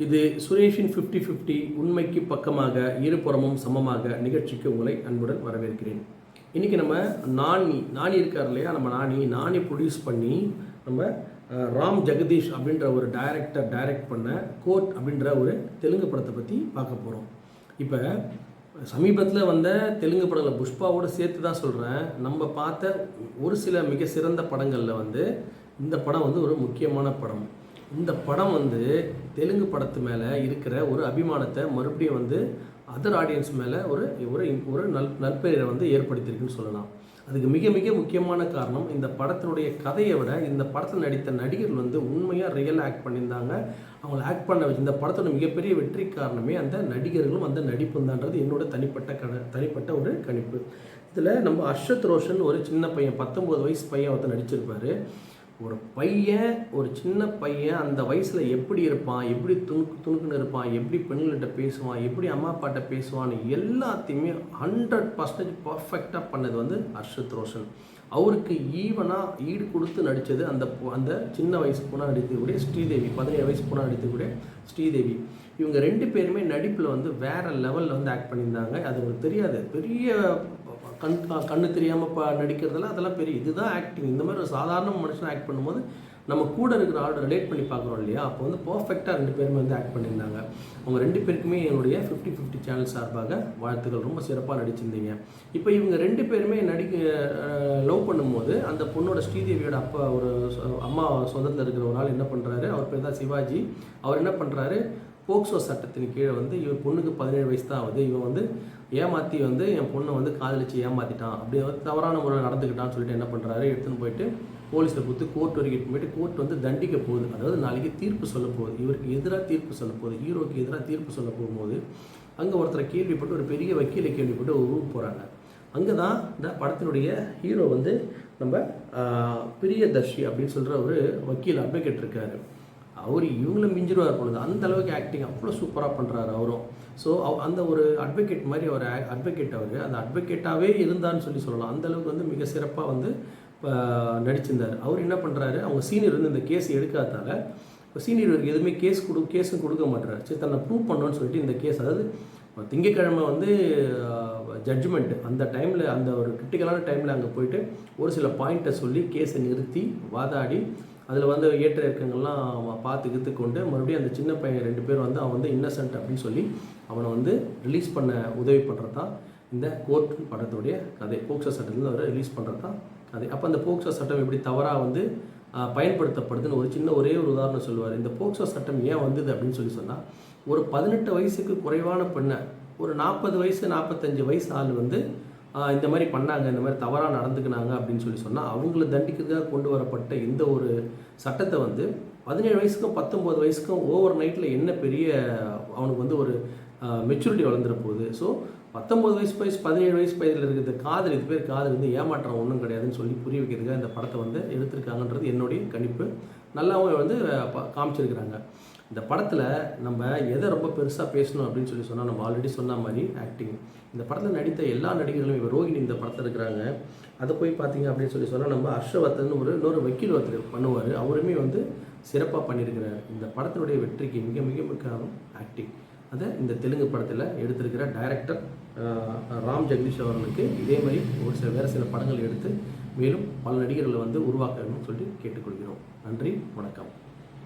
இது சுரேஷின் 50-50 உண்மைக்கு பக்கமாக இருபுறமும் சமமாக நிகழ்ச்சிக்கு உங்களை அன்புடன் வரவேற்கிறேன். இன்றைக்கி நம்ம நானி இருக்கார் இல்லையா, நம்ம நானி ப்ரொடியூஸ் பண்ணி நம்ம ராம் ஜெகதீஷ் அப்படின்ற ஒரு டைரக்ட் பண்ண கோர்ட் அப்படின்ற ஒரு தெலுங்கு படத்தை பற்றி பார்க்க போகிறோம். இப்போ சமீபத்தில் வந்த தெலுங்கு படங்களை புஷ்பாவோடு சேர்த்து தான் சொல்கிறேன். நம்ம பார்த்த ஒரு சில மிக சிறந்த படங்களில் இந்த படம் ஒரு முக்கியமான படம். இந்த படம் தெலுங்கு படத்து மேலே இருக்கிற ஒரு அபிமானத்தை மறுபடியும் அதர் ஆடியன்ஸ் மேலே ஒரு ஒரு நற்பெயரை ஏற்படுத்தியிருக்குன்னு சொல்லலாம். அதுக்கு மிக மிக முக்கியமான காரணம், இந்த படத்தினுடைய கதையை விட இந்த படத்தில் நடித்த நடிகர்கள் உண்மையாக ரியலாக ஆக்ட் பண்ணியிருந்தாங்க. அவங்கள ஆக்ட் பண்ண வச்சு இந்த படத்தோட மிகப்பெரிய வெற்றி காரணமே அந்த நடிகர்களும் அந்த நடிப்பும் தான்றது என்னோட தனிப்பட்ட ஒரு கணிப்பு. இதில் நம்ம அர்ஷத் ரோஷன் ஒரு சின்ன பையன், 19 வயசு பையன் நடிச்சிருப்பார். ஒரு சின்ன பையன் அந்த வயசில் எப்படி இருப்பான், எப்படி துணுக்குன்னு இருப்பான், எப்படி பெண்கள்கிட்ட பேசுவான், எப்படி அம்மா அப்பாட்ட பேசுவான்னு எல்லாத்தையுமே 100% பர்ஃபெக்டாக பண்ணது அர்ஷத் ரோஷன். அவருக்கு ஈடு கொடுத்து நடித்தது அந்த சின்ன வயசு பொண்ணாக நடித்தக்கூடிய ஸ்ரீதேவி, 17 வயசு பொண்ணாக நடித்தக்கூடிய ஸ்ரீதேவி. இவங்க 2 பேருமே நடிப்பில் வேறு லெவலில் ஆக்ட் பண்ணியிருந்தாங்க. அது உங்களுக்கு தெரியாது, பெரிய கண்ணு தெரியாமல் நடிக்கிறதெல்லாம் அதெல்லாம் பெரிய இதுதான் ஆக்டிங். இந்த மாதிரி ஒரு சாதாரண மனுஷன் ஆக்ட் பண்ணும்போது நம்ம கூட இருக்கிற ஆள் ரிலேட் பண்ணி பார்க்குறோம் இல்லையா, அப்போ பர்ஃபெக்டாக 2 பேருமே ஆக்ட் பண்ணியிருந்தாங்க. அவங்க 2 பேருக்குமே என்னுடைய 50-50 சேனல் சார்பாக வாழ்த்துக்கள். ரொம்ப சிறப்பாக நடிச்சிருந்தீங்க. இப்போ இவங்க 2 பேருமே லவ் பண்ணும்போது அந்த பொண்ணோட ஸ்ரீதேவியோட அப்பா ஒரு அம்மா சொந்தத்தில் இருக்கிற ஒரு ஆள் என்ன பண்ணுறாரு, அவர் பேர் தான் சிவாஜி. அவர் என்ன பண்ணுறாரு, போக்சோ சட்டத்தின் கீழே இவன் பொண்ணுக்கு 17 வயசு தான் ஆகுது, இவன் ஏமாற்றி என் பொண்ணை காதலிச்சு ஏமாற்றிட்டான், அப்படி தவறான முறையில் நடந்துக்கிட்டான்னு சொல்லிட்டு என்ன பண்ணுறாரு, எடுத்துன்னு போயிட்டு போலீஸில் கொடுத்து கோர்ட் வரைக்கும் போயிட்டு கோர்ட் தண்டிக்க போகுது. அதாவது நாளைக்கு தீர்ப்பு சொல்ல போகுது, இவருக்கு எதிராக தீர்ப்பு சொல்ல போகுது, ஹீரோக்கு எதிராக தீர்ப்பு சொல்ல போகும்போது அங்கே ஒருத்தரை கேள்விப்பட்டு ஒரு பெரிய வக்கீலை கேள்விப்பட்டு ஒரு ஊருக்கு போகிறாங்க. அங்கே தான் இந்த படத்தினுடைய ஹீரோ நம்ம பிரியதர்ஷி அப்படின்னு சொல்கிற ஒரு வக்கீல் அட்வொகேட் இருக்கார். அவர் இவங்கள மிஞ்சிருவார் பொழுது அந்த அளவுக்கு ஆக்டிங் அவ்வளோ சூப்பராக பண்ணுறாரு அவரும். ஸோ அந்த ஒரு அட்வொகேட் மாதிரி அவர் அந்த அட்வொகேட்டாகவே இருந்தான்னு சொல்லலாம். அந்தளவுக்கு மிக சிறப்பாக நடிச்சிருந்தார். அவர் என்ன பண்ணுறாரு, அவங்க சீனியர் இந்த கேஸ் எடுக்காததால் சீனியருக்கு எதுவுமே கேஸும் கொடுக்க மாட்டுறாரு. சரி, தன்னை ப்ரூவ் பண்ணோன்னு சொல்லிட்டு இந்த கேஸ், அதாவது திங்கக்கிழமை ஜட்ஜ்மெண்ட் அந்த டைமில், அந்த ஒரு கிரிட்டிக்கலான டைமில் அங்கே போயிட்டு ஒரு சில பாயிண்ட்டை சொல்லி கேஸை நிறுத்தி வாதாடி அதில் ஏற்ற இறக்கங்கள்லாம் பார்த்து கொண்டு மறுபடியும் அந்த சின்ன பையன் 2 பேர் அவன் இன்னசென்ட் அப்படின்னு சொல்லி அவனை ரிலீஸ் பண்ண உதவி பண்ணுறது தான் இந்த கோர்ட் படத்துடைய கதை. போக்சோ சட்டத்தில் அவரை ரிலீஸ் பண்ணுறது தான் கதை. அப்போ அந்த போக்சோ சட்டம் எப்படி தவறாக பயன்படுத்தப்படுதுன்னு ஒரே ஒரு உதாரணம் சொல்லுவார். இந்த போக்சோ சட்டம் ஏன் வந்தது அப்படின்னு சொன்னால், ஒரு 18 வயசுக்கு குறைவான பெண்ணை ஒரு 40 வயசு 45 வயசு ஆள் இந்த மாதிரி பண்ணாங்க, இந்த மாதிரி தவறாக நடந்துக்கினாங்க அப்படின்னு சொன்னால் அவங்கள தண்டிக்கிறதுக்காக கொண்டு வரப்பட்ட இந்த ஒரு சட்டத்தை 17 வயசுக்கும் 19 வயசுக்கும் ஓவர் நைட்டில் என்ன பெரிய அவனுக்கு ஒரு மெச்சூரிட்டி வளர்ந்துட போகுது. ஸோ 19 வயசு 17 வயசு வயதில் இருக்கிறது காதல், இது பேர் காதல், ஏமாற்றம் ஒன்றும் கிடையாதுன்னு சொல்லி புரிய வைக்கிறதுக்காக இந்த படத்தை எடுத்திருக்காங்கன்றது என்னுடைய கணிப்பு. நல்லாவும் காமிச்சிருக்கிறாங்க. இந்த படத்தில் நம்ம எதை ரொம்ப பெருசாக பேசணும் அப்படின்னு சொன்னால், நம்ம ஆல்ரெடி சொன்ன மாதிரி ஆக்டிங். இந்த படத்தில் நடித்த எல்லா நடிகர்களும், இப்போ ரோஹிணி இந்த படத்தில் இருக்கிறாங்க, அதை போய் பார்த்தீங்க அப்படின்னு சொன்னால் நம்ம ஹர்ஷவர்தன் இன்னொரு வக்கீல் ஒருத்தர் பண்ணுவார், அவருமே சிறப்பாக பண்ணியிருக்கிறார். இந்த படத்தினுடைய வெற்றிக்கு மிக மிக முக்கியம் ஆக்டிங். அதை இந்த தெலுங்கு படத்தில் எடுத்திருக்கிற டைரக்டர் ராம் ஜெகதீஷ் அவர்களுக்கு இதே மாதிரி வேறு சில படங்கள் எடுத்து மேலும் பல நடிகர்களை உருவாக்கணும்னு சொல்லிட்டு கேட்டுக்கொள்கிறோம். நன்றி, வணக்கம்.